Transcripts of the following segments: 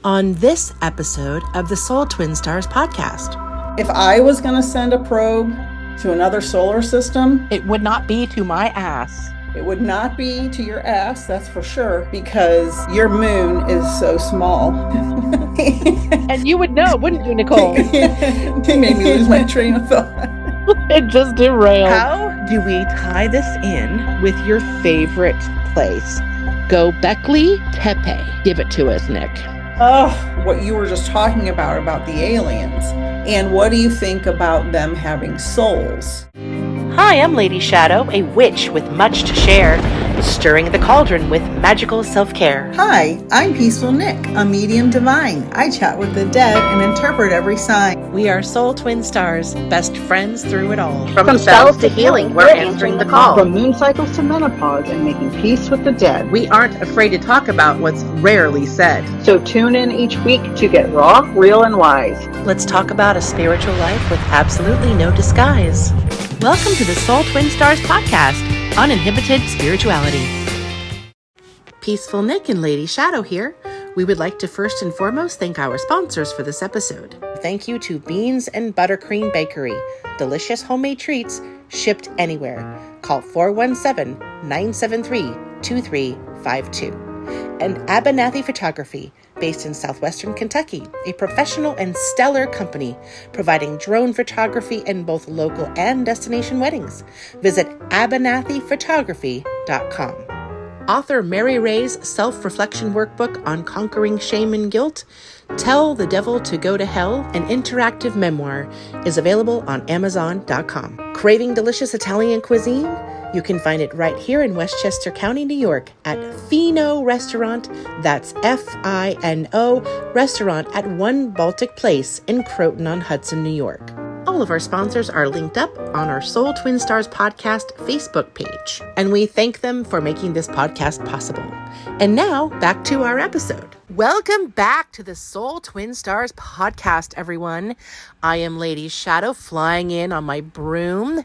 on this episode of the Soul Twin Stars podcast. If I was going to send a probe to another solar system, it would not be to my ass. It would not be to your ass, that's for sure, because your moon is so small. And you would know, wouldn't you, Nicole? You made me lose my train of thought. It just derailed. How do we tie this in with your favorite place? Göbekli Tepe. Give it to us, Nik. Oh, what you were just talking about the aliens. And what do you think about them having souls? Hi, I'm Lady Shadow, a witch with much to share, stirring the cauldron with magical self-care. Hi, I'm Peaceful Nik, a medium divine. I chat with the dead and interpret every sign. We are soul twin stars, best friends through it all. From spells to healing, we're answering the call. From moon cycles to menopause and making peace with the dead. We aren't afraid to talk about what's rarely said. So tune in each week to get raw, real, and wise. Let's talk about a spiritual life with absolutely no disguise. Welcome to the Soul Twin Stars podcast, Uninhibited Spirituality. Peaceful Nik and Lady Shadow here. We would like to first and foremost thank our sponsors for this episode. Thank you to Beans and Buttercream Bakery. Delicious homemade treats shipped anywhere. Call 417-973-2352. And Abernathy Photography, based in southwestern Kentucky, a professional and stellar company providing drone photography in both local and destination weddings. Visit abernathyphotography.com. Author Mary Ray's self-reflection workbook on conquering shame and guilt, Tell the Devil to Go to Hell, an interactive memoir, is available on Amazon.com. Craving delicious Italian cuisine? You can find it right here in Westchester County, New York at Fino Restaurant. That's Fino Restaurant at One Baltic Place in Croton-on-Hudson, New York. All of our sponsors are linked up on our Soul Twin Stars podcast Facebook page, and we thank them for making this podcast possible. And now, back to our episode. Welcome back to the Soul Twin Stars podcast, everyone. I am Lady Shadow, flying in on my broom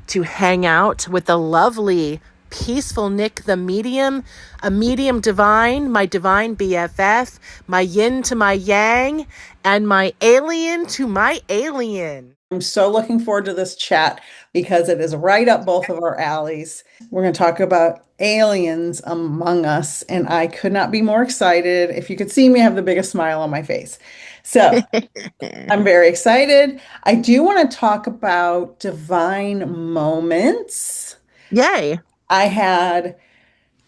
to hang out with the lovely Peaceful Nik the Medium, a medium divine, my divine BFF, my yin to my yang, and my alien to my alien. I'm so looking forward to this chat because it is right up both of our alleys. We're going to talk about aliens among us, and I could not be more excited. If you could see me, I have the biggest smile on my face. So I'm very excited. I do want to talk about divine moments. Yay. I had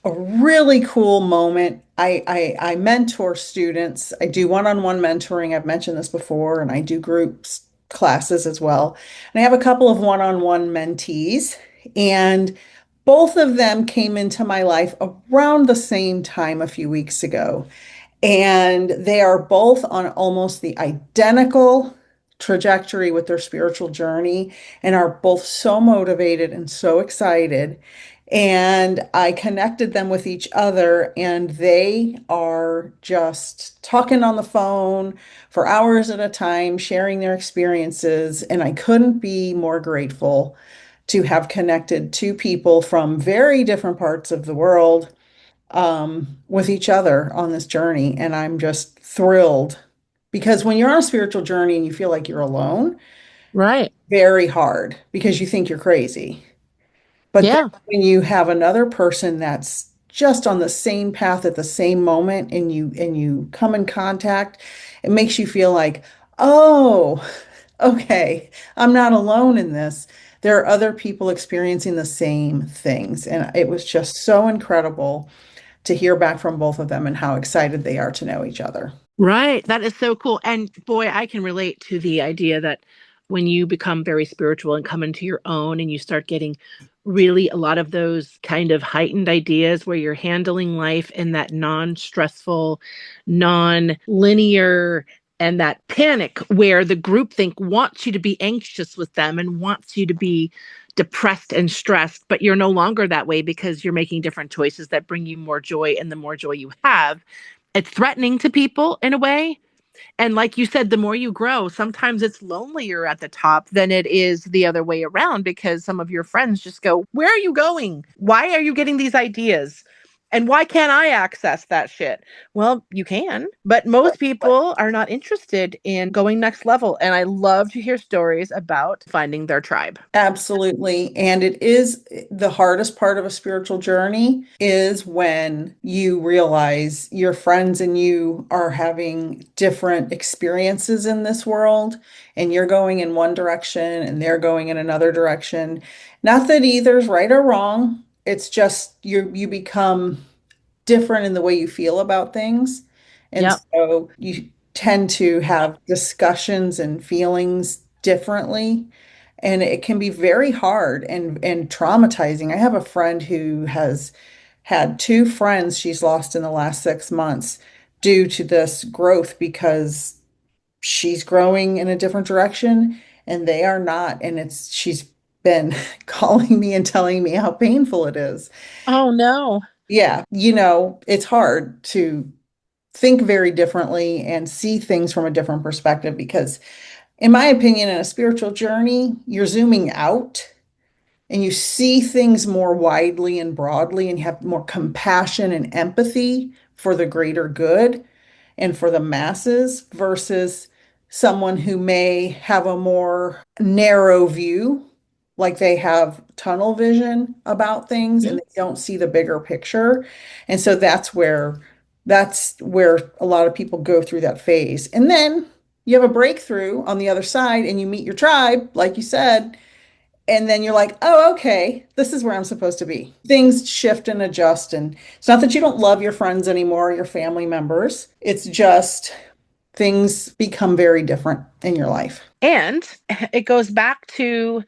a really cool moment. I mentor students. I do one-on-one mentoring. I've mentioned this before, and I do groups classes as well. And I have a couple of one-on-one mentees, and both of them came into my life around the same time a few weeks ago. And they are both on almost the identical trajectory with their spiritual journey and are both so motivated and so excited. And I connected them with each other, and they are just talking on the phone for hours at a time, sharing their experiences. And I couldn't be more grateful to have connected two people from very different parts of the world with each other on this journey. And I'm just thrilled because when you're on a spiritual journey and you feel like you're alone, right, very hard because you think you're crazy. But then when you have another person that's just on the same path at the same moment and you come in contact, it makes you feel like, oh, okay, I'm not alone in this. There are other people experiencing the same things. And it was just so incredible to hear back from both of them and how excited they are to know each other. Right. That is so cool. And boy, I can relate to the idea that when you become very spiritual and come into your own and you start getting really a lot of those kind of heightened ideas where you're handling life in that non-stressful, non-linear, and that panic where the groupthink wants you to be anxious with them and wants you to be depressed and stressed, but you're no longer that way because you're making different choices that bring you more joy. And the more joy you have, it's threatening to people in a way. And like you said, the more you grow, sometimes it's lonelier at the top than it is the other way around, because some of your friends just go, where are you going? Why are you getting these ideas? And why can't I access that shit? Well, you can, but most people are not interested in going next level. And I love to hear stories about finding their tribe. Absolutely. And it is the hardest part of a spiritual journey is when you realize your friends and you are having different experiences in this world, and you're going in one direction and they're going in another direction. Not that either's right or wrong. It's just you become different in the way you feel about things. And Yep. so you tend to have discussions and feelings differently. And it can be very hard and traumatizing. I have a friend who has had two friends she's lost in the last 6 months due to this growth because she's growing in a different direction and they are not. And she's been calling me and telling me how painful it is. Oh, no. Yeah, it's hard to think very differently and see things from a different perspective because, in my opinion, in a spiritual journey, you're zooming out and you see things more widely and broadly and you have more compassion and empathy for the greater good and for the masses versus someone who may have a more narrow view, like they have tunnel vision about things and Mhm. they don't see the bigger picture. And so that's where a lot of people go through that phase. And then you have a breakthrough on the other side and you meet your tribe, like you said, and then you're like, oh, okay, this is where I'm supposed to be. Things shift and adjust. And it's not that you don't love your friends anymore, your family members. It's just things become very different in your life. And it goes back to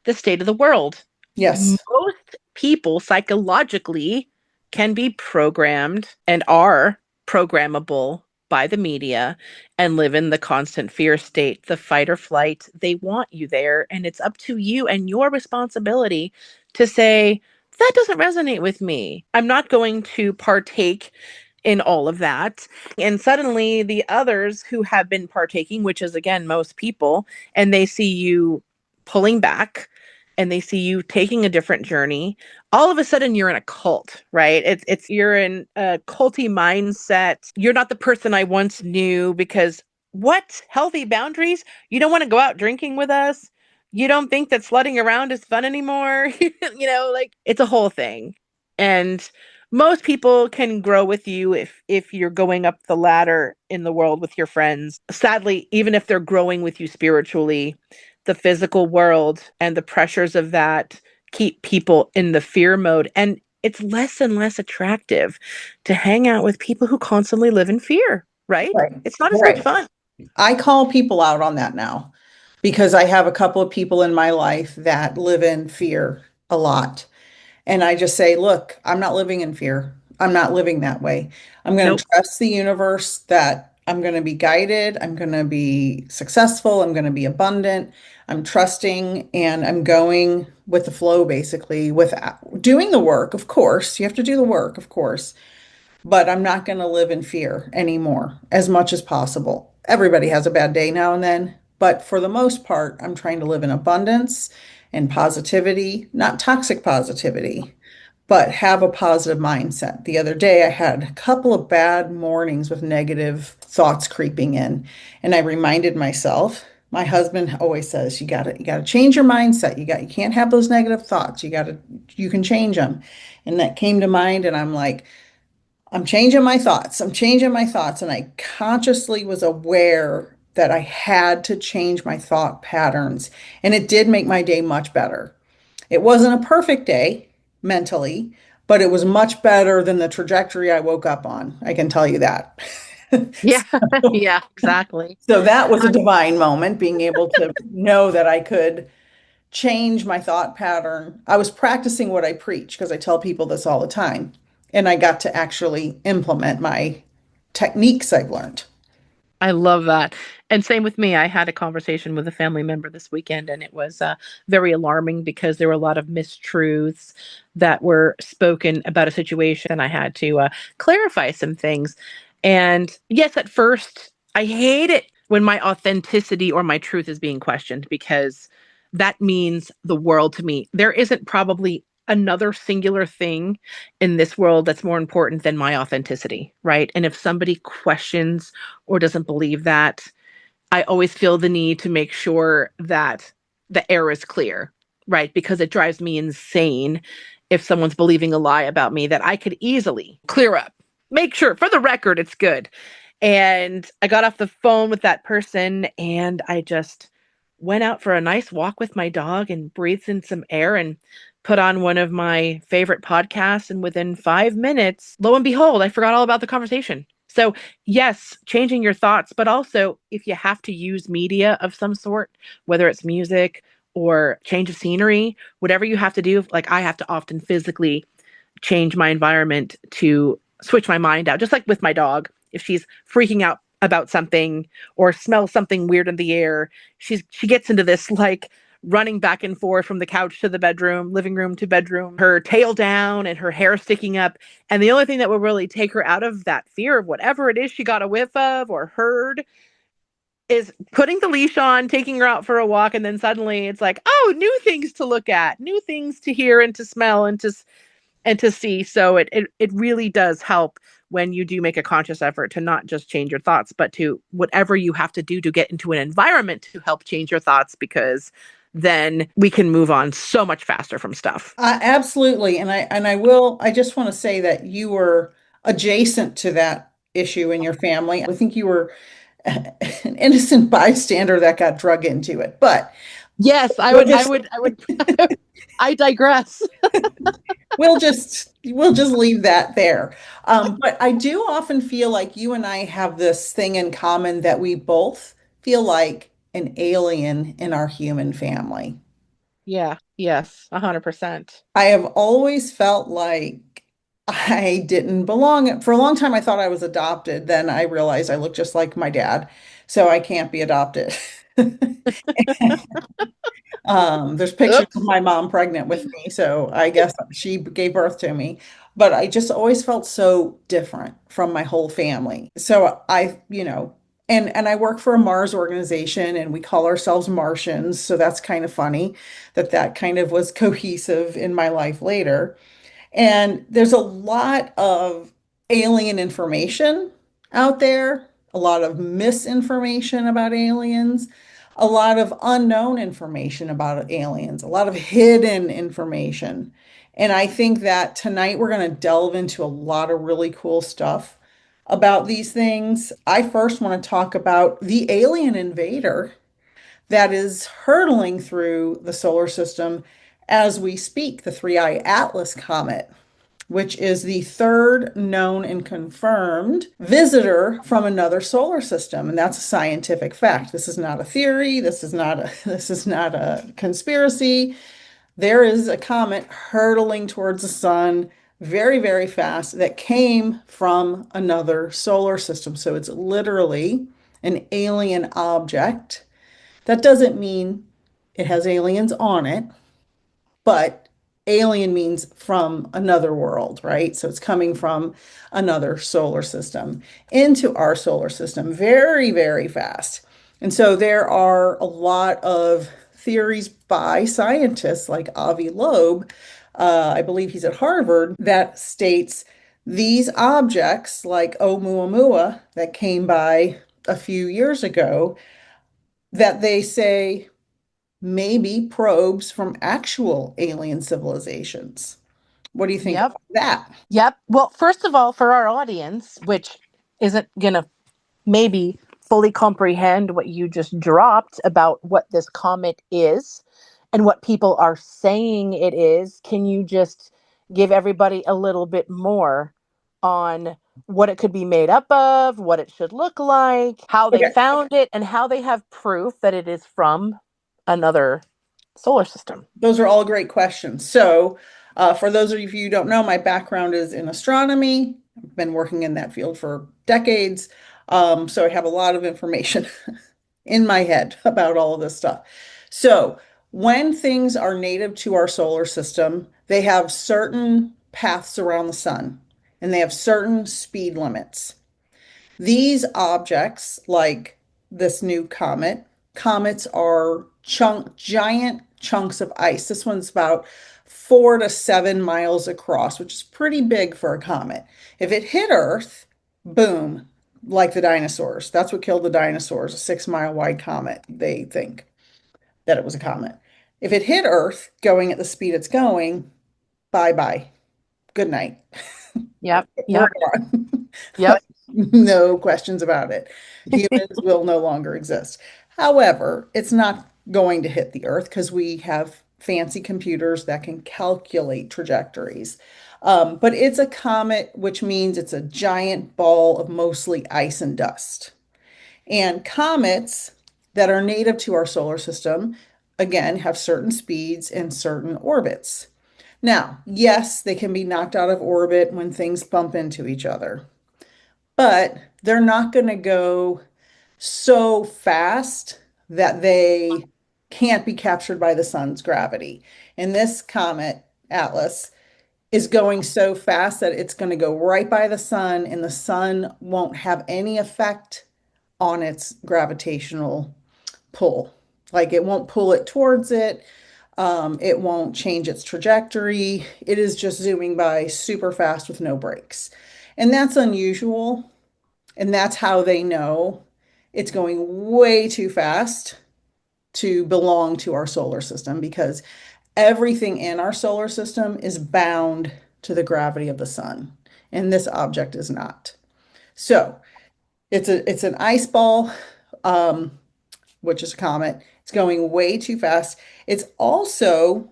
the state of the world. Yes. Most people psychologically can be programmed and are programmable by the media and live in the constant fear state, the fight or flight. They want you there. And it's up to you and your responsibility to say, that doesn't resonate with me. I'm not going to partake in all of that. And suddenly the others who have been partaking, which is again most people, and they see you pulling back and they see you taking a different journey, all of a sudden you're in a cult, right? It's you're in a culty mindset. You're not the person I once knew because what? Healthy boundaries? You don't want to go out drinking with us? You don't think that slutting around is fun anymore? Like it's a whole thing. And most people can grow with you if you're going up the ladder in the world with your friends. Sadly, even if they're growing with you spiritually, the physical world and the pressures of that keep people in the fear mode. And it's less and less attractive to hang out with people who constantly live in fear, right? Right. It's not as much Right. fun. I call people out on that now because I have a couple of people in my life that live in fear a lot. And I just say, look, I'm not living in fear. I'm not living that way. I'm going to Nope. trust the universe that I'm going to be guided. I'm going to be successful. I'm going to be abundant. I'm trusting and I'm going with the flow, basically, with doing the work. Of course, you have to do the work, of course, but I'm not going to live in fear anymore as much as possible. Everybody has a bad day now and then, but for the most part, I'm trying to live in abundance and positivity, not toxic positivity, but have a positive mindset. The other day, I had a couple of bad mornings with negative thoughts creeping in, and I reminded myself. My husband always says, you gotta change your mindset. You can't have those negative thoughts. You can change them. And that came to mind, and I'm like, I'm changing my thoughts. I'm changing my thoughts. And I consciously was aware that I had to change my thought patterns. And it did make my day much better. It wasn't a perfect day mentally, but it was much better than the trajectory I woke up on. I can tell you that. Yeah. Yeah, exactly. So that was a divine moment, being able to know that I could change my thought pattern. I was practicing what I preach because I tell people this all the time. And I got to actually implement my techniques I've learned. I love that. And same with me. I had a conversation with a family member this weekend, and it was very alarming because there were a lot of mistruths that were spoken about a situation. And I had to clarify some things. And yes, at first, I hate it when my authenticity or my truth is being questioned because that means the world to me. There isn't probably another singular thing in this world that's more important than my authenticity, right? And if somebody questions or doesn't believe that, I always feel the need to make sure that the air is clear, right? Because it drives me insane if someone's believing a lie about me that I could easily clear up. Make sure, for the record, it's good. And I got off the phone with that person and I just went out for a nice walk with my dog and breathed in some air and put on one of my favorite podcasts. And within 5 minutes, lo and behold, I forgot all about the conversation. So, yes, changing your thoughts, but also if you have to use media of some sort, whether it's music or change of scenery, whatever you have to do, like I have to often physically change my environment to switch my mind out. Just like with my dog, if she's freaking out about something or smells something weird in the air, she gets into this like running back and forth from the couch to the bedroom, living room to bedroom, her tail down and her hair sticking up. And the only thing that will really take her out of that fear of whatever it is she got a whiff of or heard is putting the leash on, taking her out for a walk, and then suddenly it's like, oh, new things to look at, new things to hear and to smell and to see. So it really does help when you do make a conscious effort to not just change your thoughts, but to whatever you have to do to get into an environment to help change your thoughts, because then we can move on so much faster from stuff. Absolutely. I just want to say that you were adjacent to that issue in your family. I think you were an innocent bystander that got drug into it. But Yes, we'll just I would, I digress. we'll just leave that there. But I do often feel like you and I have this thing in common that we both feel like an alien in our human family. Yeah, yes, 100%. I have always felt like I didn't belong. For a long time, I thought I was adopted. Then I realized I look just like my dad, so I can't be adopted. There's pictures of Oops. my mom pregnant with me, so I guess she gave birth to me. But I just always felt so different from my whole family. So and I work for a Mars organization, and we call ourselves Martians. So that's kind of funny that that kind of was cohesive in my life later. And there's a lot of alien information out there, a lot of misinformation about aliens, a lot of unknown information about aliens, a lot of hidden information. And I think that tonight we're going to delve into a lot of really cool stuff about these things. I first want to talk about the alien invader that is hurtling through the solar system as we speak, the Three-Eye Atlas comet, which is the third known and confirmed visitor from another solar system. And that's a scientific fact. This is not a theory. This is not a conspiracy. There is a comet hurtling towards the sun very, very fast that came from another solar system. So it's literally an alien object. That doesn't mean it has aliens on it, but alien means from another world, right? So it's coming from another solar system into our solar system very, very fast. And so there are a lot of theories by scientists like Avi Loeb, I believe he's at Harvard, that states these objects like Oumuamua that came by a few years ago, that they say maybe probes from actual alien civilizations. What do you think Yep. about that? Yep. Well, first of all, for our audience, which isn't going to maybe fully comprehend what you just dropped about what this comet is and what people are saying it is, can you just give everybody a little bit more on what it could be made up of, what it should look like, how they Okay, found it, and how they have proof that it is from another solar system? those are all great questions. So, for those of you who don't know, my background is in astronomy. I've been working in that field for decades. So I have a lot of information in my head about all of this stuff. So, when things are native to our solar system, they have certain paths around the sun and they have certain speed limits. These objects, like this new comets are giant chunks of ice. This one's about 4 to 7 miles across, which is pretty big for a comet. If it hit Earth, boom, like the dinosaurs. That's what killed the dinosaurs, a 6 mile wide comet. They think that it was a comet. If it hit Earth going at the speed it's going, bye bye. Good night. Yep. We're Yep. gone. Yep. No questions about it. Humans will no longer exist. However, it's not going to hit the Earth because we have fancy computers that can calculate trajectories. But it's a comet, which means it's a giant ball of mostly ice and dust. And comets that are native to our solar system, again, have certain speeds and certain orbits. Now, yes, they can be knocked out of orbit when things bump into each other, but they're not going to go so fast that they can't be captured by the sun's gravity. And this comet, Atlas, is going so fast that it's going to go right by the sun, and the sun won't have any effect on its gravitational pull. Like it won't pull it towards it. It won't change its trajectory. It is just zooming by super fast with no brakes. And that's unusual. And that's how they know it's going way too fast to belong to our solar system because everything in our solar system is bound to the gravity of the sun. And this object is not. So it's an ice ball, which is a comet. It's going way too fast. It's also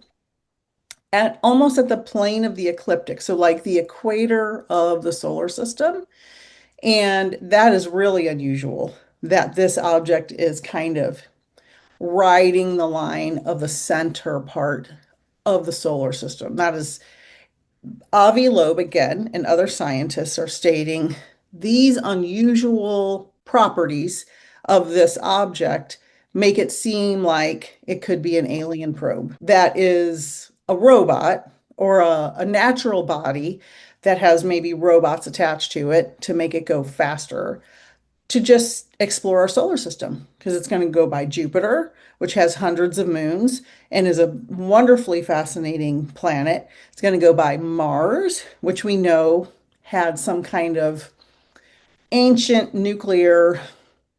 at almost at the plane of the ecliptic, so like the equator of the solar system. And that is really unusual that this object is kind of riding the line of the center part of the solar system. That is Avi Loeb again, and other scientists are stating these unusual properties of this object make it seem like it could be an alien probe that is a robot or a natural body that has maybe robots attached to it to make it go faster to just explore our solar system because it's going to go by Jupiter, which has hundreds of moons and is a wonderfully fascinating planet. It's going to go by Mars, which we know had some kind of ancient nuclear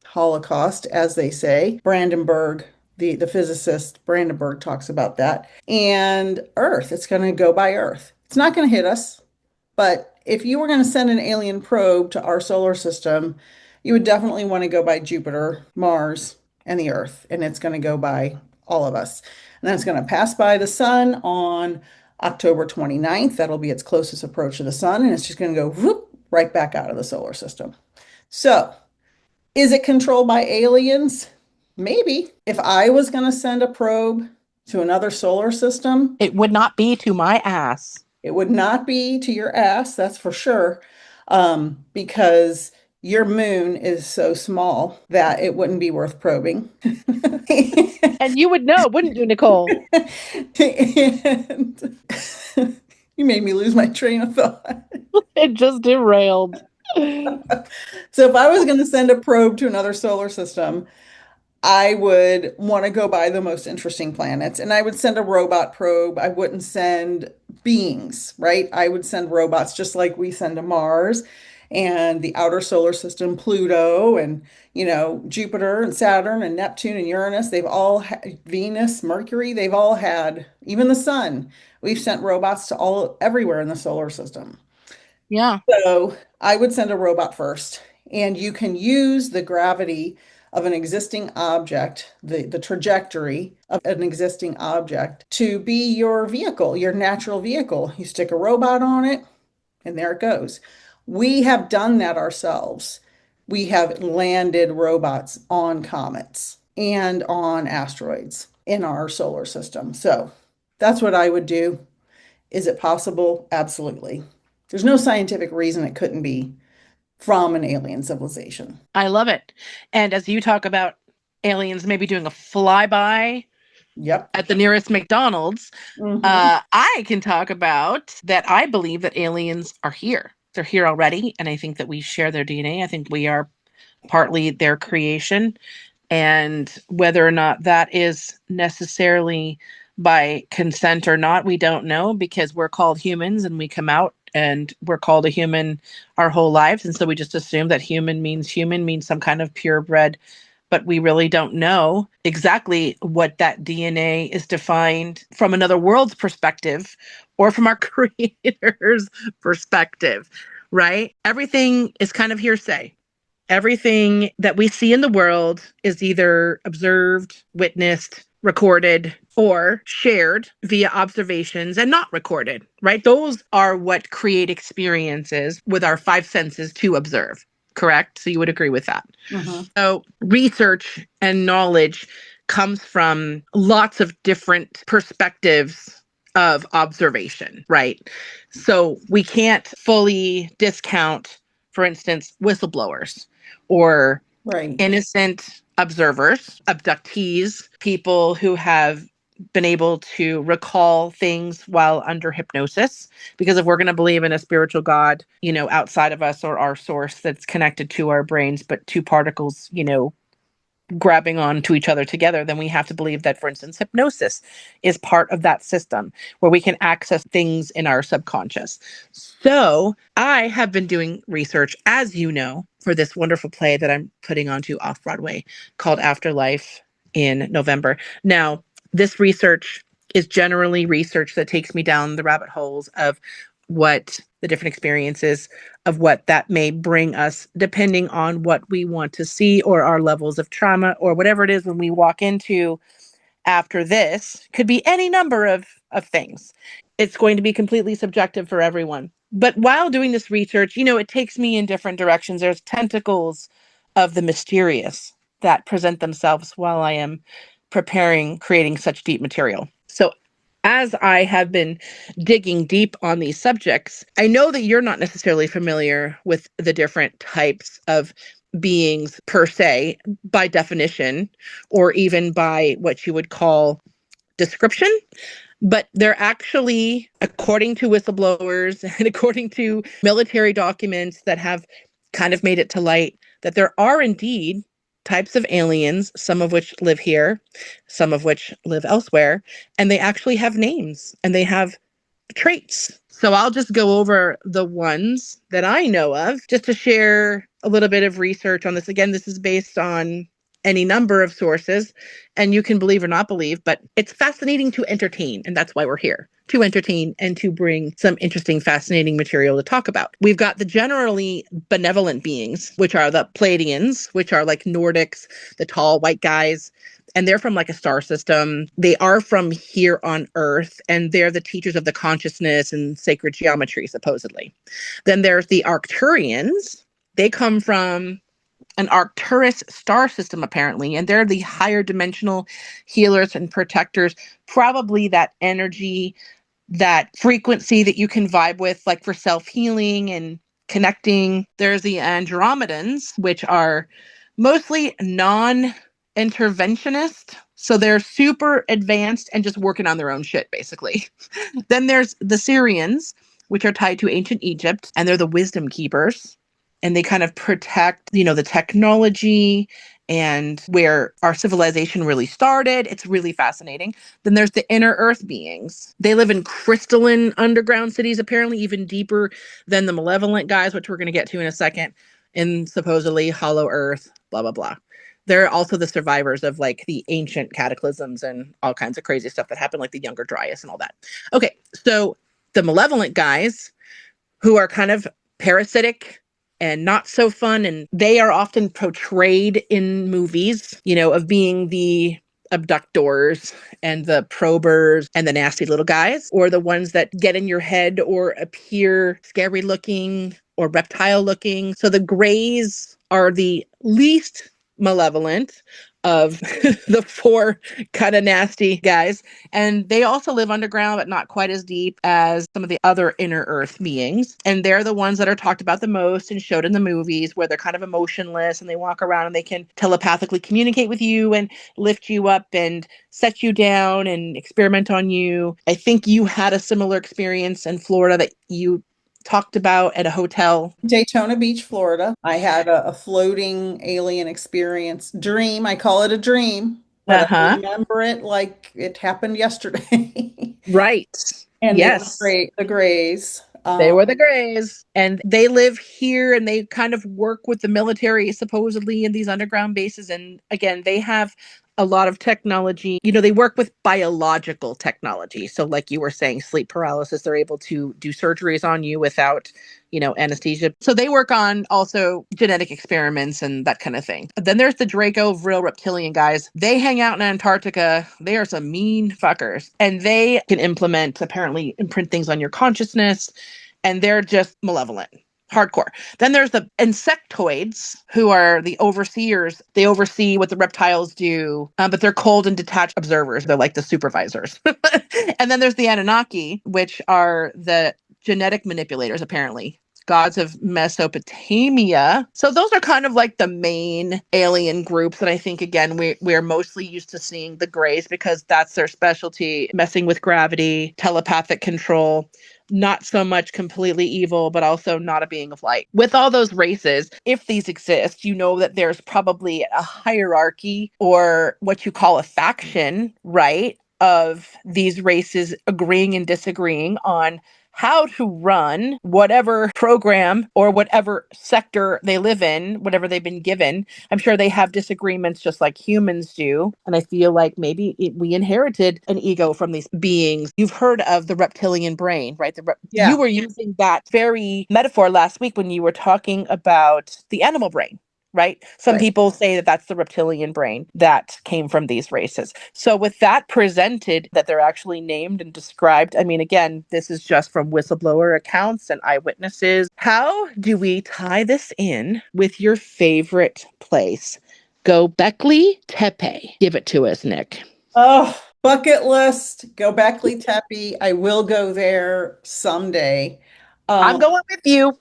holocaust, as they say. Brandenburg, the physicist Brandenburg talks about that. And Earth, it's going to go by Earth. It's not going to hit us, but if you were going to send an alien probe to our solar system, you would definitely want to go by Jupiter, Mars, and the Earth, and it's going to go by all of us. And then it's going to pass by the sun on October 29th. That'll be its closest approach to the sun, and it's just going to go whoop, right back out of the solar system. So, is it controlled by aliens? Maybe. If I was going to send a probe to another solar system, It would not be to my ass. it would not be to your ass, that's for sure, because your moon is so small that it wouldn't be worth probing. And you would know, wouldn't you, Nicole? And you made me lose my train of thought. It just derailed. So if I was going to send a probe to another solar system, I would want to go by the most interesting planets, and I would send a robot probe. I wouldn't send beings, right? I would send robots just like we send to Mars and the outer solar system, Pluto, and Jupiter and Saturn and Neptune and Uranus. They've all had Venus, Mercury. They've all had even the sun. We've sent robots to all everywhere in the solar system. Yeah. So I would send a robot first, and you can use the gravity of an existing object, the trajectory of an existing object, to be your vehicle, your natural vehicle. You stick a robot on it, and there it goes. We have done that ourselves. We have landed robots on comets and on asteroids in our solar system. So that's what I would do. Is it possible? Absolutely. There's no scientific reason it couldn't be from an alien civilization. I love it. And as you talk about aliens maybe doing a flyby Yep. at the nearest McDonald's, Mhm. I can talk about that I believe that aliens are here. They're here already, and I think that we share their DNA. I think we are partly their creation. And whether or not that is necessarily by consent or not, we don't know, because we're called humans and we come out and we're called a human our whole lives. And so we just assume that human means some kind of purebred, but we really don't know exactly what that DNA is defined from another world's perspective or from our creator's perspective, right? Everything is kind of hearsay. Everything that we see in the world is either observed, witnessed, recorded, or shared via observations and not recorded, right? Those are what create experiences with our five senses to observe, correct? So you would agree with that. So research and knowledge comes from lots of different perspectives of observation, right? So we can't fully discount, for instance, whistleblowers or Right. innocent observers, abductees, people who have been able to recall things while under hypnosis. Because if we're going to believe in a spiritual God, outside of us or our source that's connected to our brains, but two particles, grabbing on to each other together, then we have to believe that, for instance, hypnosis is part of that system where we can access things in our subconscious. So I have been doing research, as you know, for this wonderful play that I'm putting onto off Broadway called Afterlife in November. Now, this research is generally research that takes me down the rabbit holes of what the different experiences of what that may bring us, depending on what we want to see or our levels of trauma or whatever it is when we walk into after this. Could be any number of things. It's going to be completely subjective for everyone. But while doing this research, it takes me in different directions. There's tentacles of the mysterious that present themselves while I am creating such deep material. So as I have been digging deep on these subjects, I know that you're not necessarily familiar with the different types of beings per se, by definition, or even by what you would call description. But they're actually, according to whistleblowers and according to military documents that have kind of made it to light, that there are indeed types of aliens, some of which live here, some of which live elsewhere, and they actually have names and they have traits. So I'll just go over the ones that I know of just to share a little bit of research on this. Again, this is based on any number of sources, and you can believe or not believe, but it's fascinating to entertain, and that's why we're here, to entertain and to bring some interesting, fascinating material to talk about. We've got the generally benevolent beings, which are the Pleiadians, which are like Nordics, the tall white guys, and they're from like a star system. They are from here on Earth, and they're the teachers of the consciousness and sacred geometry, supposedly. Then there's the Arcturians. They come from an Arcturus star system, apparently, and they're the higher dimensional healers and protectors, probably that energy, that frequency that you can vibe with, like for self-healing and connecting. There's the Andromedans, which are mostly non-interventionist. So they're super advanced and just working on their own shit, basically. Then there's the Syrians, which are tied to ancient Egypt, and they're the wisdom keepers. And they kind of protect, the technology and where our civilization really started. It's really fascinating. Then there's the inner earth beings. They live in crystalline underground cities, apparently even deeper than the malevolent guys, which we're going to get to in a second, in supposedly hollow earth, blah, blah, blah. They're also the survivors of like the ancient cataclysms and all kinds of crazy stuff that happened, like the Younger Dryas and all that. Okay, so the malevolent guys, who are kind of parasitic and not so fun, and they are often portrayed in movies, of being the abductors and the probers and the nasty little guys, or the ones that get in your head or appear scary looking or reptile looking. So the grays are the least malevolent of the four kind of nasty guys. And they also live underground, but not quite as deep as some of the other inner earth beings. And they're the ones that are talked about the most and showed in the movies, where they're kind of emotionless and they walk around and they can telepathically communicate with you and lift you up and set you down and experiment on you. I think you had a similar experience in Florida that you talked about at a hotel. Daytona Beach, Florida. I had a floating alien experience. Dream. I call it a dream. but I Uh-huh. remember it like it happened yesterday. Right. And they were Yes. great, the Grays. They were the Greys, and they live here and they kind of work with the military supposedly in these underground bases. And again, they have a lot of technology. They work with biological technology. So, like you were saying, sleep paralysis, they're able to do surgeries on you without, anesthesia. So, they work on also genetic experiments and that kind of thing. Then there's the Draco real reptilian guys. They hang out in Antarctica. They are some mean fuckers, and they can apparently imprint things on your consciousness, and they're just malevolent. Hardcore. Then there's the insectoids, who are the overseers. They oversee what the reptiles do, but they're cold and detached observers. They're like the supervisors. And then there's the Anunnaki, which are the genetic manipulators, apparently. Gods of Mesopotamia. So those are kind of like the main alien groups that I think, again, we're mostly used to seeing the Greys because that's their specialty, messing with gravity, telepathic control. Not so much completely evil, but also not a being of light. With all those races, if these exist, that there's probably a hierarchy or what you call a faction, right? Of these races agreeing and disagreeing on how to run whatever program or whatever sector they live in, whatever they've been given. I'm sure they have disagreements just like humans do. And I feel like maybe we inherited an ego from these beings. You've heard of the reptilian brain, right? Yeah. You were using that very metaphor last week when you were talking about the animal brain. Right? Some Right. people say that that's the reptilian brain that came from these races. So with that presented, that they're actually named and described, I mean, again, this is just from whistleblower accounts and eyewitnesses. How do we tie this in with your favorite place? Göbekli Tepe. Give it to us, Nik. Oh, bucket list, Göbekli Tepe. I will go there someday. I'm going with you.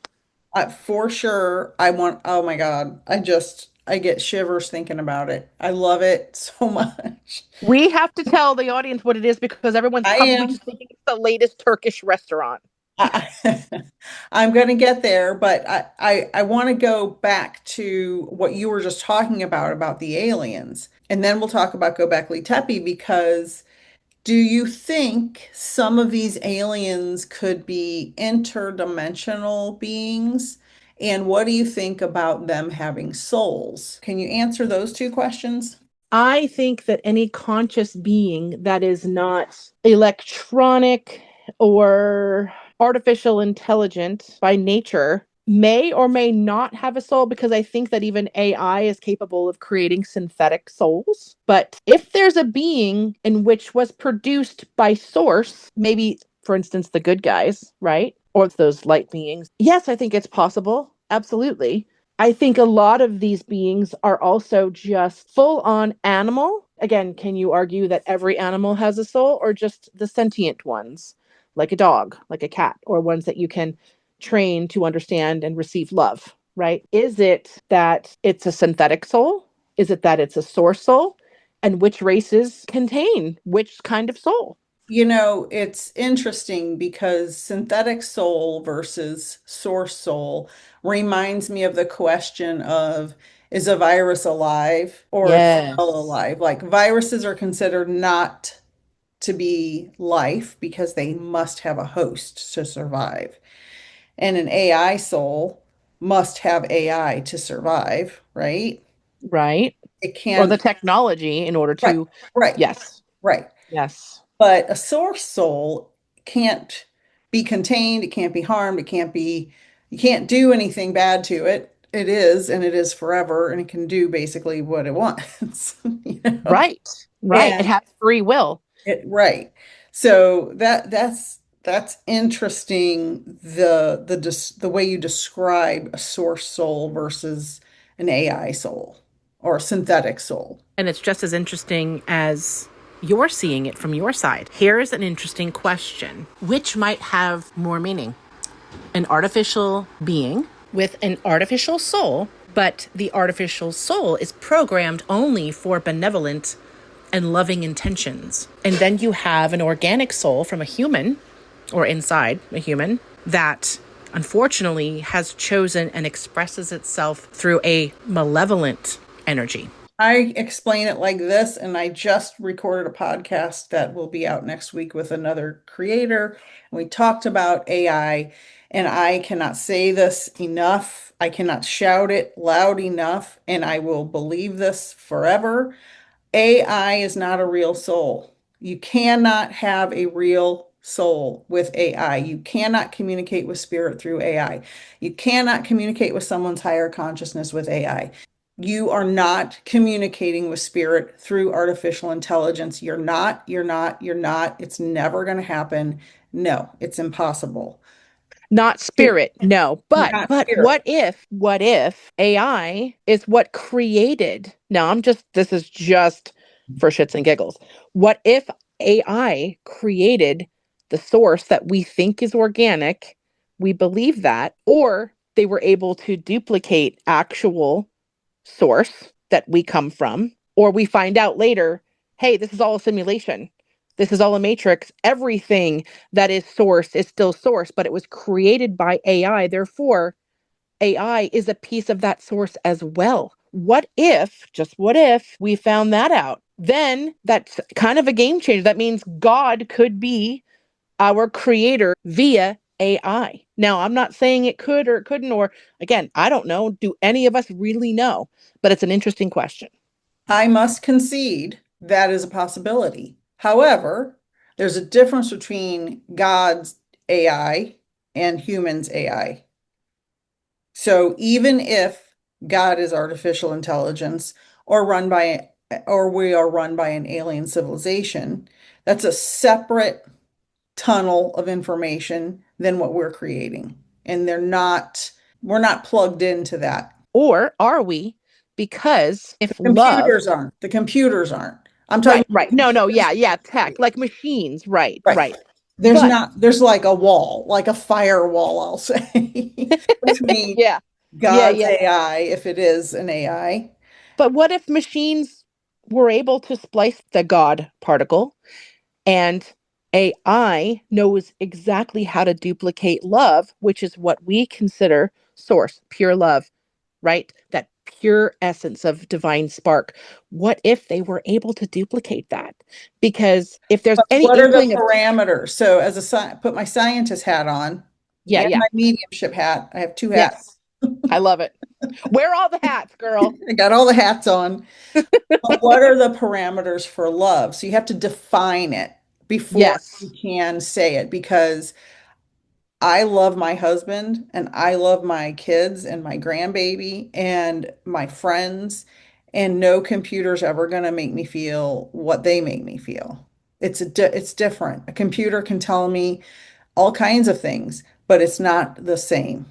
For sure. Oh my God. I get shivers thinking about it. I love it so much. We have to tell the audience what it is because everyone's I probably am. just thinking it's the latest Turkish restaurant. I, I'm going to get there, but I want to go back to what you were just talking about the aliens. And then we'll talk about Göbekli Tepe because do you think some of these aliens could be interdimensional beings? And what do you think about them having souls? Can you answer those two questions? I think that any conscious being that is not electronic or artificial intelligent by nature may or may not have a soul, because I think that even AI is capable of creating synthetic souls. But if there's a being in which was produced by source, maybe, for instance, the good guys, right? Or those light beings, yes, I think it's possible. Absolutely. I think a lot of these beings are also just full on animal. Again, can you argue that every animal has a soul, or just the sentient ones, like a dog, like a cat, or ones that you can train to understand and receive love, right? Is it that it's a synthetic soul? Is it that it's a source soul? And which races contain which kind of soul? It's interesting because synthetic soul versus source soul reminds me of the question of is a virus alive or a Yes. cell alive? Like viruses are considered not to be life because they must have a host to survive. And an AI soul must have AI to survive, right? Right. It Or the can, technology in order right, to, right, yes, right. yes. But a source soul can't be contained, it can't be harmed, you can't do anything bad to it. It is, and it is forever, and it can do basically what it wants, you know? Right. Right. It And has free will. right. So that's interesting, the way you describe a source soul versus an AI soul or a synthetic soul. And it's just as interesting as you're seeing it from your side. Here's an interesting question. Which might have more meaning? An artificial being with an artificial soul, but the artificial soul is programmed only for benevolent and loving intentions. And then you have an organic soul from a human, or inside a human, that unfortunately has chosen and expresses itself through a malevolent energy. I explain it like this, and I just recorded a podcast that will be out next week with another creator. And we talked about AI, and I cannot say this enough. I cannot shout it loud enough, and I will believe this forever. AI is not a real soul. You cannot have a real soul with AI. You cannot communicate with spirit through AI. You cannot communicate with someone's higher consciousness with AI. You are not communicating with spirit through artificial intelligence. You're not. It's never going to happen. No, it's impossible. Not spirit, no. But Not but spirit. what if AI is what created? Now this is just for shits and giggles. What if AI created the source that we think is organic? We believe that, or they were able to duplicate actual source that we come from, or we find out later, hey, this is all a simulation. This is all a matrix. Everything that is source is still source, but it was created by AI. Therefore, AI is a piece of that source as well. What if, just what if, we found that out? Then that's kind of a game changer. That means God could be our creator via AI. Now, I'm not saying it could or it couldn't, or again, I don't know. Do any of us really know? But it's an interesting question. I must concede that is a possibility. However, there's a difference between God's AI and humans' AI. So even if God is artificial intelligence or run by or we are run by an alien civilization, that's a separate tunnel of information than what we're creating. And we're not plugged into that. Or are we? Because if love, Computers aren't. The computers aren't. I'm talking right, about right. the No, computers. yeah, tech, like machines, right, Right. right. There's But not, there's like a wall, like a firewall, I'll say, between yeah, God's yeah. AI, if it is an AI. But what if machines were able to splice the God particle and AI knows exactly how to duplicate love, which is what we consider source, pure love, right? That pure essence of divine spark. What if they were able to duplicate that? Because if there's But any what are the inkling of, parameters? So as put my scientist hat on yeah, and yeah, my mediumship hat. I have two yes, hats. I love it. Wear all the hats, girl. I got all the hats on. But what are the parameters for love? So you have to define it before you Yes, can say it because I love my husband and I love my kids and my grandbaby and my friends, and no computer's ever going to make me feel what they make me feel. It's different. A computer can tell me all kinds of things, but it's not the same.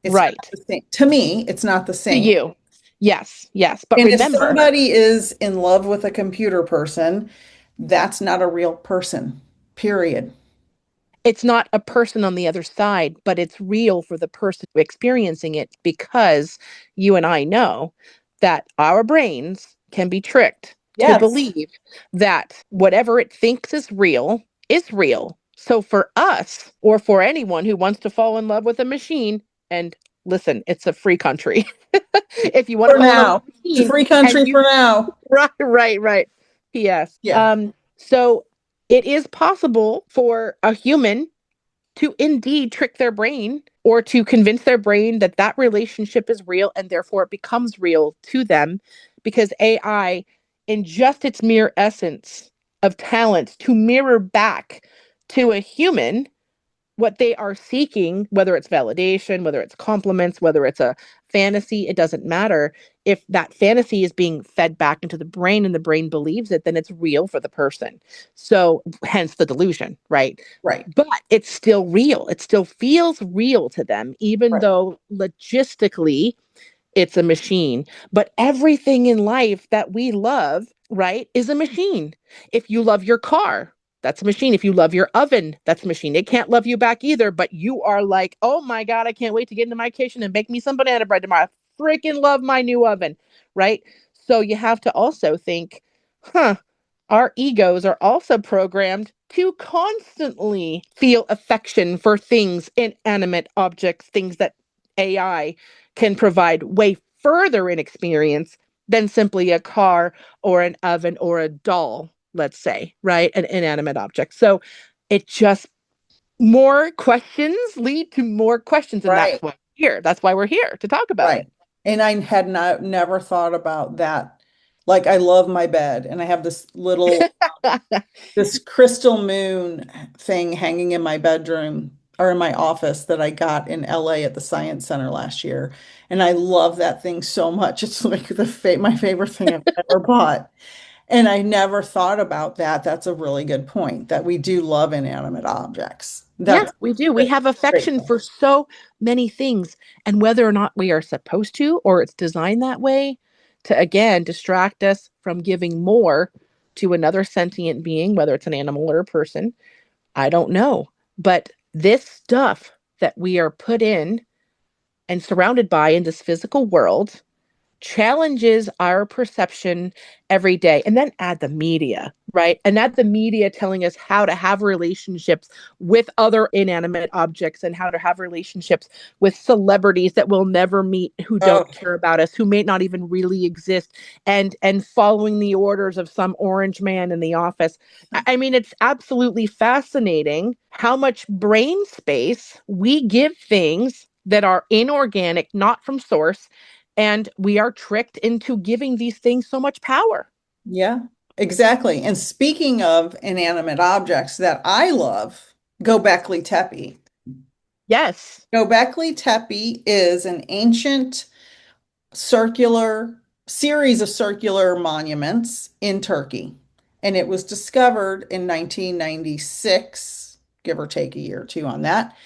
It's not right. the same. To me, it's not the To same. you. Yes, yes. But And if remember, somebody is in love with a computer person, that's not a real person, period. it's not a person on the other side, but it's real for the person experiencing it because you and I know that our brains can be tricked to Yes. believe that whatever it thinks is real is real. So for us, or for anyone who wants to fall in love with a machine, and listen, it's a free country. If you want to For fall in love with now. a It's a machine free and country you for now. right. P.S. Yeah. So it is possible for a human to indeed trick their brain or to convince their brain that that relationship is real and therefore it becomes real to them because AI, in just its mere essence of talent to mirror back to a human what they are seeking, whether it's validation, whether it's compliments, whether it's a fantasy, it doesn't matter. If that fantasy is being fed back into the brain and the brain believes it, then it's real for the person. So, hence the delusion, right? Right. But it's still real. It still feels real to them, even Right. though logistically it's a machine. But everything in life that we love, right, is a machine. If you love your car, that's a machine. If you love your oven, that's a machine. It can't love you back either, but you are like, oh my God, I can't wait to get into my kitchen and make me some banana bread tomorrow. I freaking love my new oven, right? So you have to also think, huh, our egos are also programmed to constantly feel affection for things, inanimate objects, things that AI can provide way further in experience than simply a car or an oven or a doll, let's say, right? An inanimate object. So it just, more questions lead to more questions. And that's Right. why we're here. That's why we're here to talk about Right. And I had never thought about that. Like I love my bed and I have it. this crystal moon thing hanging in my bedroom or in my office that I got in LA at the Science Center last year. And I love that thing so much. It's like my favorite thing I've ever bought. And I never thought about that. That's a really good point that we do love inanimate objects. Yeah, That's we do. We that's have great. affection for so many things. And whether or not we are supposed to, or it's designed that way to, again, distract us from giving more to another sentient being, whether it's an animal or a person, I don't know. But this stuff that we are put in and surrounded by in this physical world challenges our perception every day. And then add the media, right? And add the media telling us how to have relationships with other inanimate objects and how to have relationships with celebrities that we'll never meet, who Oh, don't care about us, who may not even really exist, and following the orders of some orange man in the office. I mean, it's absolutely fascinating how much brain space we give things that are inorganic, not from source, and we are tricked into giving these things so much power. yeah, exactly. And speaking of inanimate objects that I love, Göbekli Tepe. Yes. Göbekli Tepe is an ancient circular series of circular monuments in Turkey. And it was discovered in 1996, give or take a year or two on that,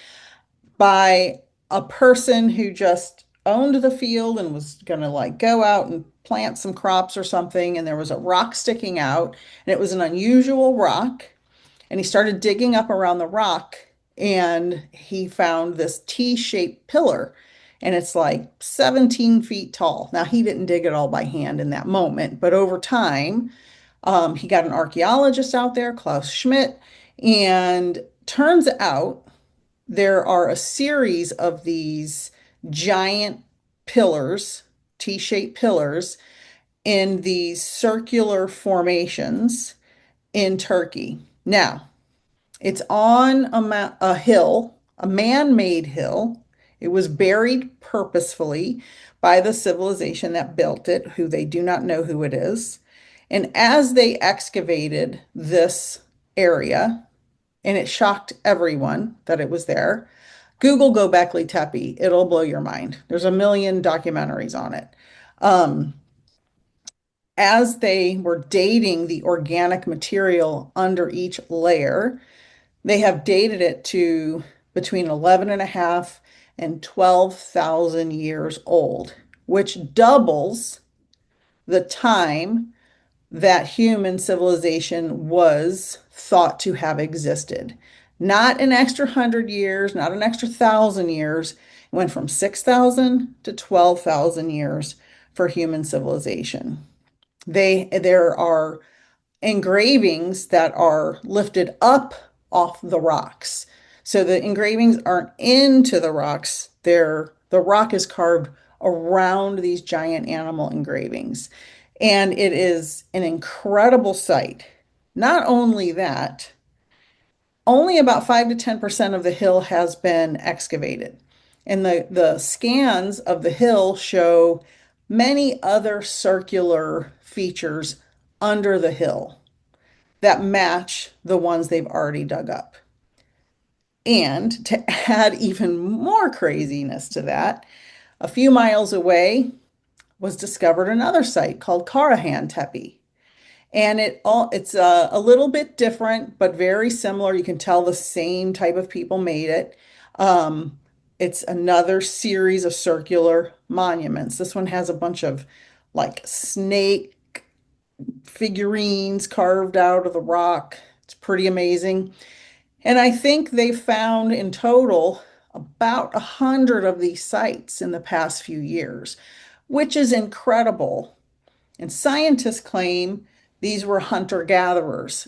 by a person who just owned the field and was going to like go out and plant some crops or something. And there was a rock sticking out, and it was an unusual rock. And he started digging up around the rock and he found this T-shaped pillar. And it's like 17 feet tall. Now, he didn't dig it all by hand in that moment, but over time, he got an archaeologist out there, Klaus Schmidt, and turns out there are a series of these giant pillars, T-shaped pillars, in these circular formations in Turkey. Now, it's on a hill, a man-made hill. It was buried purposefully by the civilization that built it, who they do not know who it is. And as they excavated this area, and it shocked everyone that it was there, Google Göbekli Tepe. It'll blow your mind. There's a million documentaries on it. Um, as they were dating the organic material under each layer, they have dated it to between 11 and a half and 12,000 years old, which doubles the time that human civilization was thought to have existed. Not an extra 100 years, not an extra 1,000 years. It went from 6,000 to 12,000 years for human civilization. There are engravings that are lifted up off the rocks. So the engravings aren't into the rocks. The rock is carved around these giant animal engravings. And it is an incredible sight. Not only that, only about 5 to 10% of the hill has been excavated. And the scans of the hill show many other circular features under the hill that match the ones they've already dug up. And to add even more craziness to that, a few miles away was discovered another site called Karahan Tepe. And it's a little bit different, but very similar. You can tell the same type of people made it. It's another series of circular monuments. This one has a bunch of like snake figurines carved out of the rock. It's pretty amazing. And I think they found in total about 100 of these sites in the past few years, which is incredible. And scientists claim these were hunter-gatherers.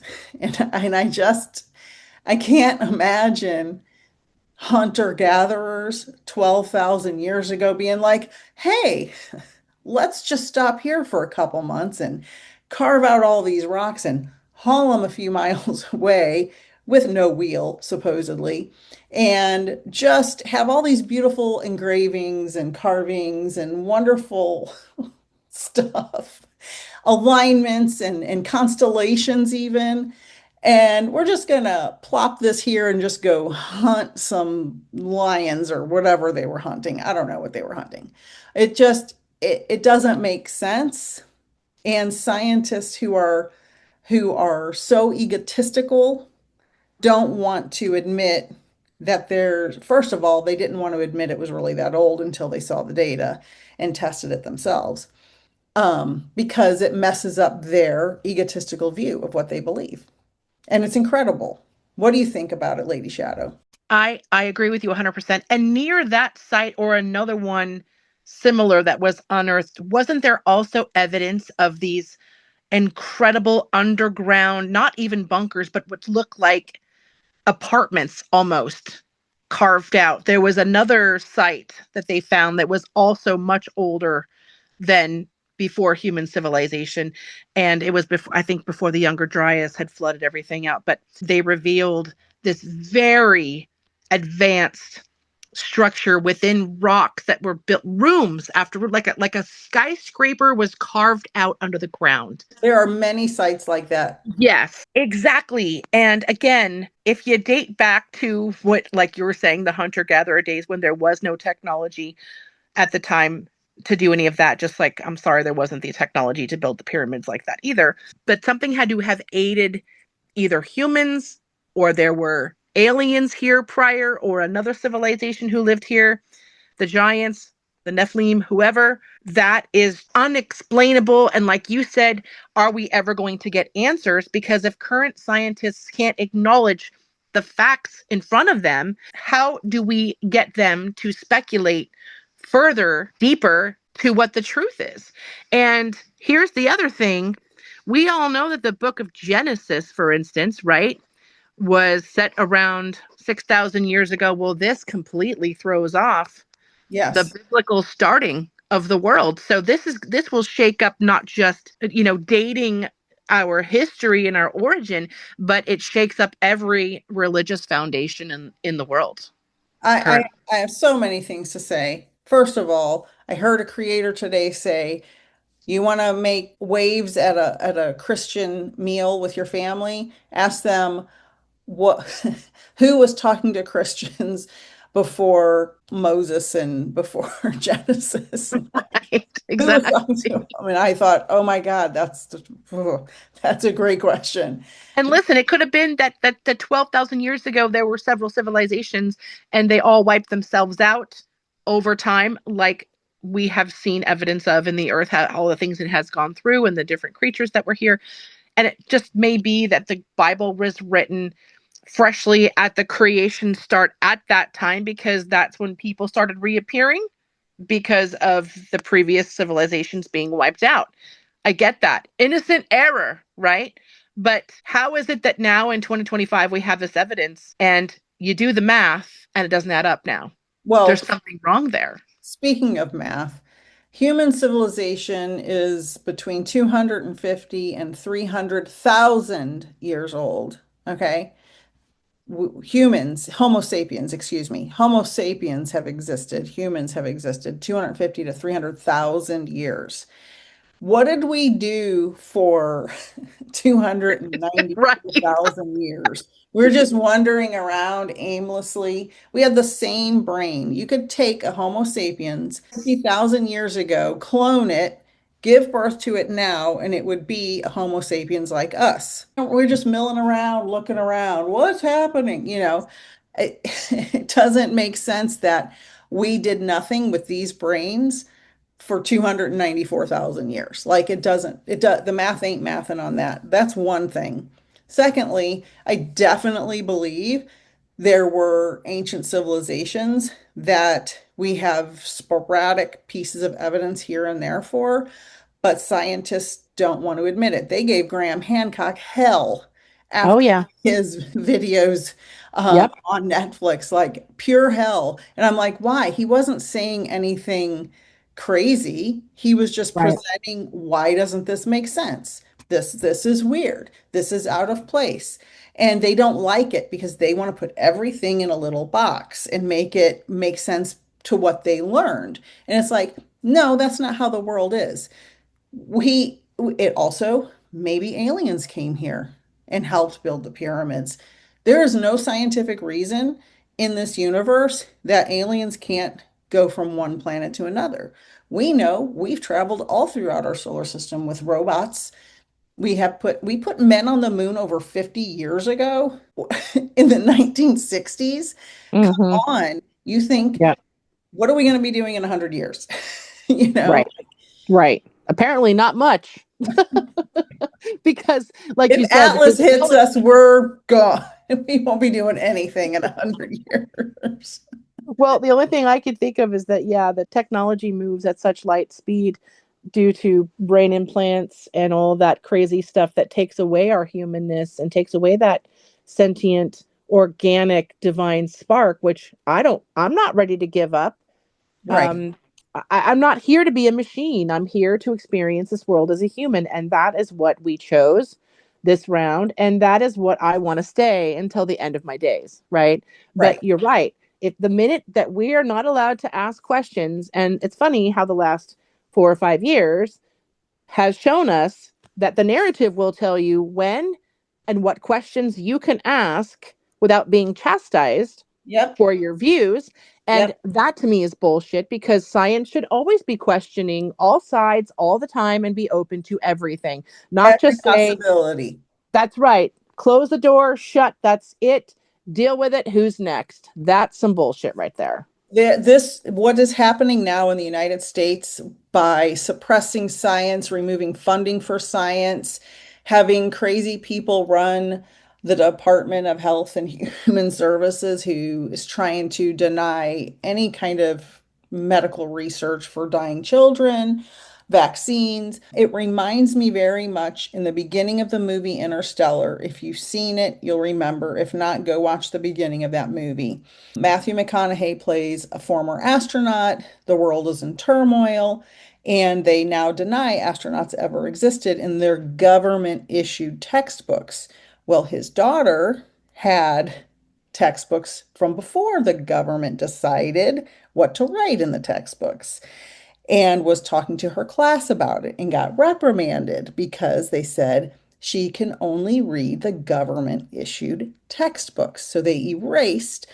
I can't imagine hunter-gatherers 12,000 years ago being like, hey, let's just stop here for a couple months and carve out all these rocks and haul them a few miles away with no wheel, supposedly, and just have all these beautiful engravings and carvings and wonderful stuff, alignments and constellations even. And we're just gonna plop this here and just go hunt some lions or whatever they were hunting. I don't know what they were hunting. It doesn't make sense. And scientists who are so egotistical don't want to admit that first of all, they didn't want to admit it was really that old until they saw the data and tested it themselves, because it messes up their egotistical view of what they believe. And it's incredible. What do you think about it, Lady Shadow? I agree with you 100%. And near that site or another one similar that was unearthed, wasn't there also evidence of these incredible underground, not even bunkers, but what look like apartments almost carved out? There was another site that they found that was also much older than before human civilization. And it was before, I think, before the Younger Dryas had flooded everything out. But they revealed this very advanced structure within rocks that were built rooms after, like a skyscraper was carved out under the ground. There are many sites like that. Yes, exactly. And again, if you date back to what, like you were saying, the hunter-gatherer days when there was no technology at the time to do any of that, just like, I'm sorry, there wasn't the technology to build the pyramids like that either. But something had to have aided either humans, or there were aliens here prior, or another civilization who lived here, the giants, the Nephilim, whoever. That is unexplainable. And like you said, are we ever going to get answers? Because if current scientists can't acknowledge the facts in front of them, how do we get them to speculate further, deeper to what the truth is? And here's the other thing. We all know that the book of Genesis, for instance, right, was set around 6,000 years ago. Well, this completely throws off the Yes. biblical starting of the world. So this will shake up not just, dating our history and our origin, but it shakes up every religious foundation in the world. I, I, I have so many things to say. First of all, I heard a creator today say, you want to make waves at a Christian meal with your family? Ask them what who was talking to Christians before Moses and before Genesis. Right, Who was talking exactly. to him? I mean, I thought, oh my God, that's a great question. And listen, it could have been that 12,000 years ago there were several civilizations and they all wiped themselves out over time, like we have seen evidence of in the earth, all the things it has gone through and the different creatures that were here. And it just may be that the Bible was written freshly at the creation start at that time, because that's when people started reappearing because of the previous civilizations being wiped out. I get that. Innocent error, right? But how is it that now in 2025 we have this evidence and you do the math and it doesn't add up now? Well, There's something wrong there. speaking of math, human civilization is between 250 and 300,000 years old. Okay. Humans, Homo sapiens, excuse me, Homo sapiens have existed, humans have existed 250 to 300,000 years. What did we do for Right. 294,000 years? We're just wandering around aimlessly. We had the same brain. You could take a Homo sapiens 50,000 years ago, clone it, give birth to it now, and it would be a Homo sapiens like us. We're just milling around, looking around. What's happening? It doesn't make sense that we did nothing with these brains for 294,000 years. Like the math ain't mathing on that. That's one thing. Secondly, I definitely believe there were ancient civilizations that we have sporadic pieces of evidence here and there for, but scientists don't want to admit it. They gave Graham Hancock hell Oh, after yeah. his videos Yep. on Netflix, like pure hell. And I'm like, why? He wasn't saying anything crazy. He was just Right. presenting, why doesn't this make sense? This is weird. This is out of place. And they don't like it because they want to put everything in a little box and make it make sense to what they learned. And it's like, no, that's not how the world is. It also, maybe aliens came here and helped build the pyramids. There is no scientific reason in this universe that aliens can't go from one planet to another. We know we've traveled all throughout our solar system with robots. We put men on the moon over 50 years ago in the 1960s. Come Hmm. on. You think, Yeah. what are we going to be doing in 100 years? You know? Right. Right. Apparently not much. Because, like If you said, the Atlas hits technology. us, we're gone. We won't be doing anything in 100 years. Well, the only thing I could think of is that, yeah, the technology moves at such light speed due to brain implants and all that crazy stuff that takes away our humanness and takes away that sentient, organic, divine spark, which I'm not ready to give up. Right. Um, I'm not here to be a machine. I'm here to experience this world as a human. And that is what we chose this round. And that is what I want to stay until the end of my days. Right. But Right. you're right. If the minute that we are not allowed to ask questions, and it's funny how the last 4 or 5 years has shown us that the narrative will tell you when and what questions you can ask without being chastised Yep. for your views. And Yep. that to me is bullshit because science should always be questioning all sides all the time and be open to everything, not Every just say, possibility. that's right, close the door, shut, that's it, deal with it, who's next. That's some bullshit right there. What is happening now in the United States by suppressing science, removing funding for science, having crazy people run the Department of Health and Human Services who is trying to deny any kind of medical research for dying children, vaccines. It reminds me very much in the beginning of the movie Interstellar. If you've seen it, you'll remember. If not, go watch the beginning of that movie. Matthew McConaughey plays a former astronaut. The world is in turmoil, and they now deny astronauts ever existed in their government issued textbooks. Well, his daughter had textbooks from before the government decided what to write in the textbooks and was talking to her class about it and got reprimanded because they said she can only read the government issued textbooks. So they erased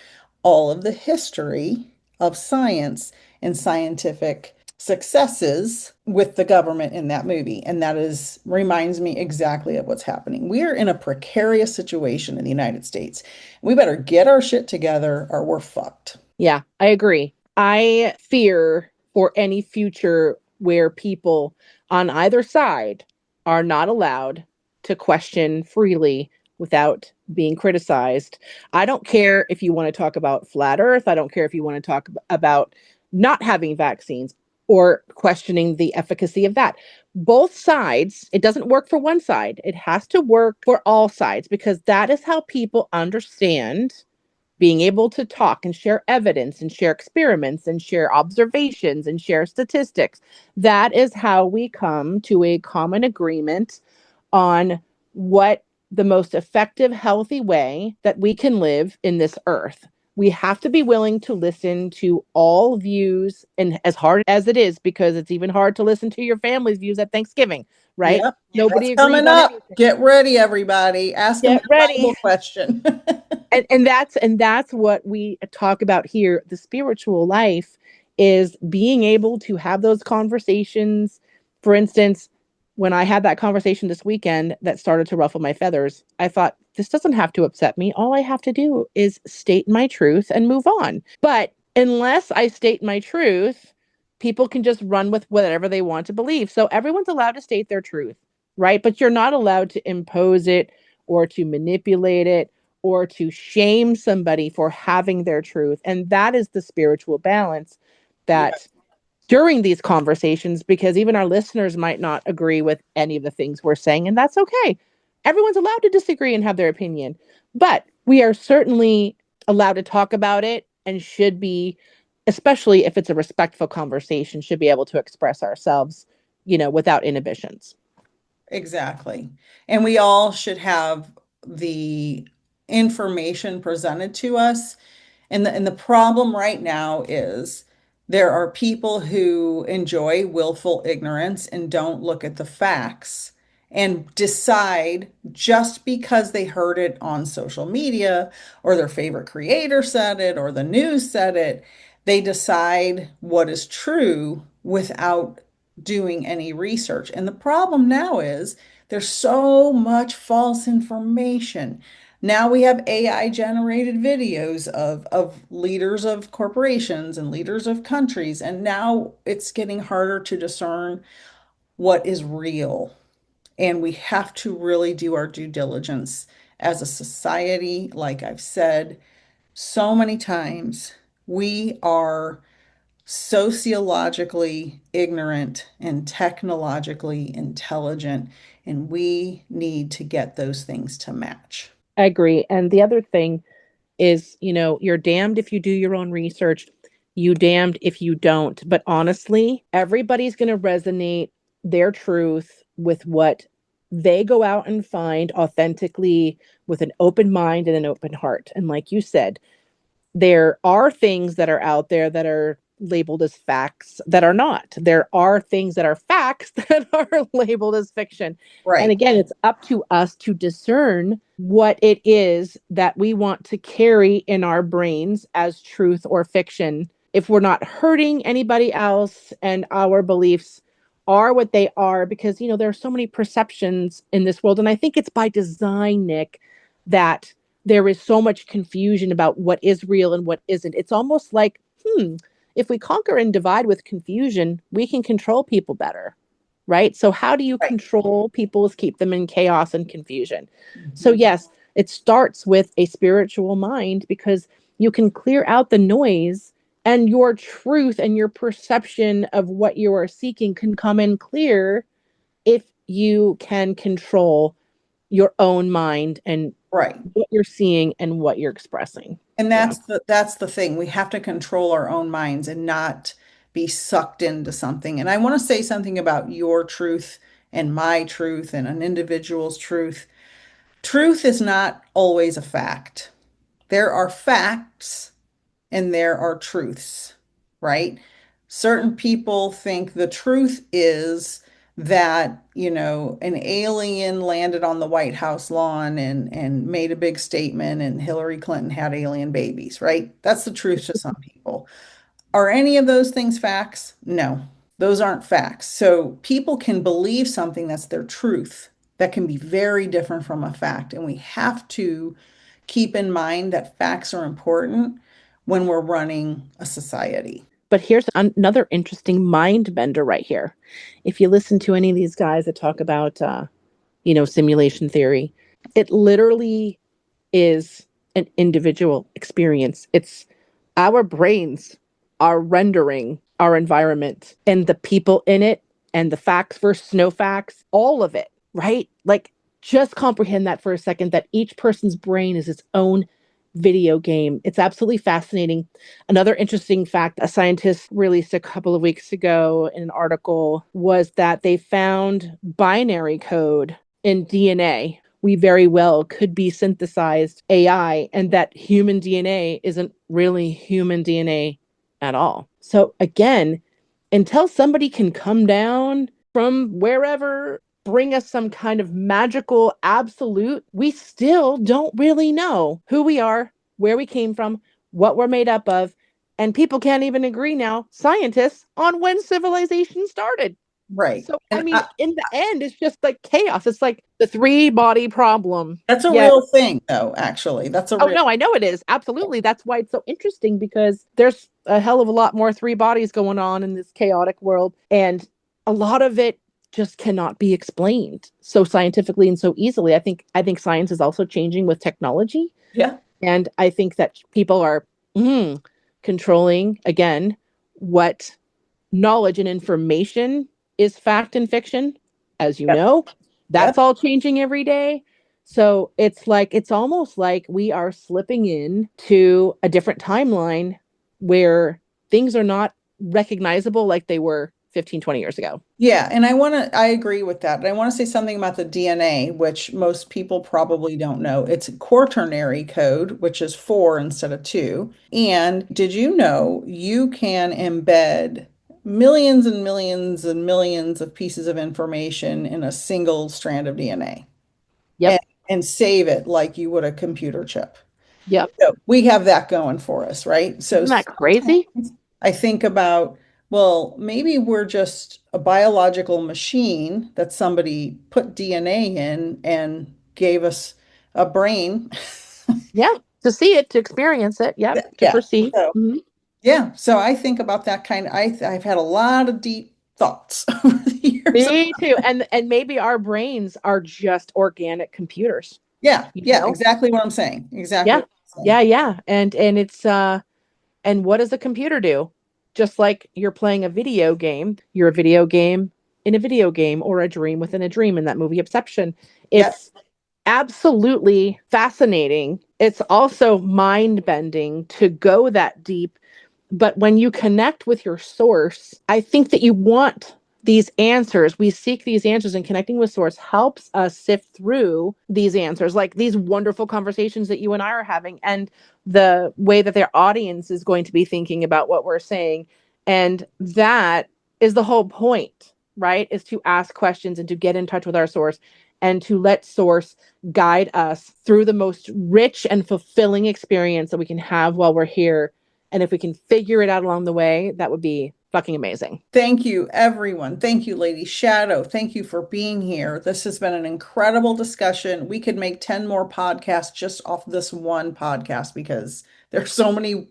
all of the history of science and scientific successes with the government in that movie. And that is reminds me exactly of what's happening. We're in a precarious situation in the United States. We better get our shit together or we're fucked. Yeah, I agree. I fear for any future where people on either side are not allowed to question freely without being criticized. I don't care if you want to talk about flat earth. I don't care if you want to talk about not having vaccines or questioning the efficacy of that. Both sides, it doesn't work for one side. It has to work for all sides because that is how people understand being able to talk and share evidence and share experiments and share observations and share statistics. That is how we come to a common agreement on what the most effective, healthy way that we can live in this earth. We have to be willing to listen to all views, and as hard as it is, because it's even hard to listen to your family's views at Thanksgiving, right? Yep. What's Nobody agrees coming on up? anything. Get ready, everybody. Ask them Get your ready. Bible question. And that's what we talk about here. The spiritual life is being able to have those conversations. For instance, when I had that conversation this weekend that started to ruffle my feathers, I thought, this doesn't have to upset me. All I have to do is state my truth and move on. But unless I state my truth, people can just run with whatever they want to believe. So everyone's allowed to state their truth, right? But you're not allowed to impose it or to manipulate it or to shame somebody for having their truth. And that is the spiritual balance Yeah. that during these conversations, because even our listeners might not agree with any of the things we're saying, and that's okay. Everyone's allowed to disagree and have their opinion, but we are certainly allowed to talk about it and should be especially if it's a respectful conversation, should be able to express ourselves, without inhibitions. Exactly. And we all should have the information presented to us. And the problem right now is there are people who enjoy willful ignorance and don't look at the facts and decide just because they heard it on social media or their favorite creator said it or the news said it, they decide what is true without doing any research. And the problem now is there's so much false information. Now we have AI generated videos of leaders of corporations and leaders of countries, and now it's getting harder to discern what is real. And we have to really do our due diligence as a society. Like I've said so many times, we are sociologically ignorant and technologically intelligent, and we need to get those things to match. I agree. And the other thing is, you're damned if you do your own research, you damned if you don't. But honestly, everybody's going to resonate their truth with what they go out and find authentically with an open mind and an open heart. And like you said, there are things that are out there that are labeled as facts that are not. There are things that are facts that are labeled as fiction. Right. And again, it's up to us to discern what it is that we want to carry in our brains as truth or fiction. If we're not hurting anybody else and our beliefs are what they are, because, there are so many perceptions in this world. And I think it's by design, Nik, that there is so much confusion about what is real and what isn't. It's almost like, if we conquer and divide with confusion, we can control people better, right? So how do you Right. control people is keep them in chaos and confusion. So yes, it starts with a spiritual mind, because you can clear out the noise and your truth and your perception of what you are seeking can come in clear if you can control your own mind and Right. what you're seeing and what you're expressing. And that's the thing. We have to control our own minds and not be sucked into something. And I want to say something about your truth and my truth and an individual's truth. Truth is not always a fact. There are facts and there are truths, right? Certain people think the truth is that, an alien landed on the White House lawn and made a big statement and Hillary Clinton had alien babies, right? That's the truth to some people. Are any of those things facts? No, those aren't facts. So people can believe something that's their truth that can be very different from a fact. And we have to keep in mind that facts are important when we're running a society. But here's another interesting mind bender right here. If you listen to any of these guys that talk about, simulation theory, it literally is an individual experience. It's our brains are rendering our environment and the people in it and the facts versus no facts, all of it, right? Like, just comprehend that for a second, that each person's brain is its own video game. It's absolutely fascinating. Another interesting fact a scientist released a couple of weeks ago in an article was that they found binary code in DNA. We very well could be synthesized AI, and that human DNA isn't really human DNA at all. So again, until somebody can come down from wherever, bring us some kind of magical absolute, we still don't really know who we are, where we came from, what we're made up of. And people can't even agree now, scientists, on when civilization started. Right. So, And in the end, it's just like chaos. It's like the 3-body problem. that's a Yet, real thing, though, actually. That's a oh, real no, I know it is. Absolutely. That's why it's so interesting, because there's a hell of a lot more 3 bodies going on in this chaotic world. And a lot of it just cannot be explained so scientifically and so easily. I think science is also changing with technology. Yeah. And I think that people are controlling, again, what knowledge and information is fact and fiction. As you Yep. know, that's Yep. all changing every day. So it's almost like we are slipping in to a different timeline where things are not recognizable like they were 15, 20 years ago. Yeah, and I agree with that. And I want to say something about the DNA, which most people probably don't know. It's a quaternary code, which is 4 instead of 2. And did you know you can embed millions and millions and millions of pieces of information in a single strand of DNA Yep. and save it like you would a computer chip? Yep. So we have that going for us, right? So Isn't that crazy? I think about, well, maybe we're just a biological machine that somebody put DNA in and gave us a brain. Yeah. To see it, to experience it. Yep. To Yeah. perceive. So, Mhm. yeah. So I think about that kind of, I've had a lot of deep thoughts over the years. Me too. And maybe our brains are just organic computers. Yeah. You Yeah. know? Exactly what I'm saying. Exactly. Yeah. What I'm saying. Yeah. And it's and what does a computer do? Just like you're playing a video game, you're a video game in a video game, or a dream within a dream in that movie Inception. Yep. It's absolutely fascinating. It's also mind-bending to go that deep. But when you connect with your source, I think that you want these answers. We seek these answers, and connecting with source helps us sift through these answers, like these wonderful conversations that you and I are having, and the way that their audience is going to be thinking about what we're saying. And that is the whole point, right? Is to ask questions and to get in touch with our source and to let source guide us through the most rich and fulfilling experience that we can have while we're here. And if we can figure it out along the way, that would be fucking amazing. Thank you, everyone. Thank you, Lady Shadow. Thank you for being here. This has been an incredible discussion. We could make 10 more podcasts just off this one podcast because there's so many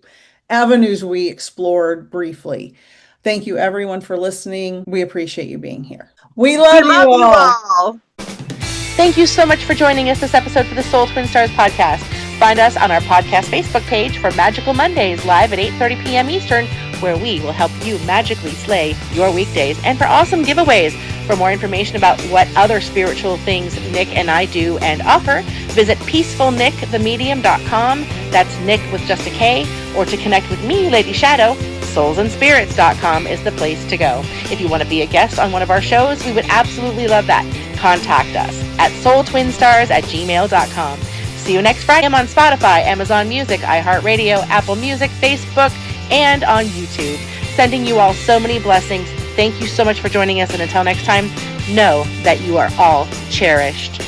avenues we explored briefly. Thank you, everyone, for listening. We appreciate you being here. We love you all. Thank you so much for joining us this episode for the Soul Twin Stars podcast. Find us on our podcast Facebook page for Magical Mondays live at 8:30 p.m. Eastern, where we will help you magically slay your weekdays, and for awesome giveaways. For more information about what other spiritual things Nik and I do and offer, visit peacefulnikthemedium.com. That's Nik with just a K. Or to connect with me, Lady Shadow, soulsandspirits.com is the place to go. If you want to be a guest on one of our shows, we would absolutely love that. Contact us at soultwinstars@gmail.com. See you next Friday. I'm on Spotify, Amazon Music, iHeartRadio, Apple Music, Facebook, and on YouTube. Sending you all so many blessings. Thank you so much for joining us, and until next time, know that you are all cherished.